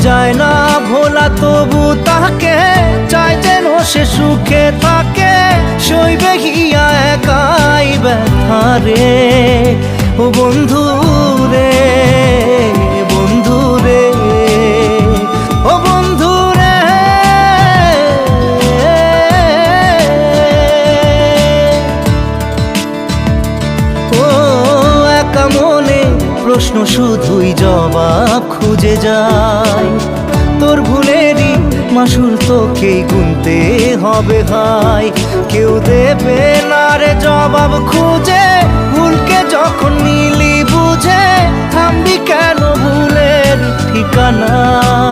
যায় না ভোলা, তবু তাকে চাই যেন সে সুখে থাকে। সইবে হিয়া একাই ব্যথা রে, ও বন্ধু রে, বন্ধু রে, ও বন্ধু রে। ও একা মনে প্রশ্ন শুধুই জবাব খুঁজে যায়। তোর ভুলেরই মাসুল তোকেই গুনতে হবে ভাই। কেউ দেবে না রে জবাব খুঁজে, ভুলকে যখন নিলি বুঝে থামবি কেন ভুলের ঠিকানা।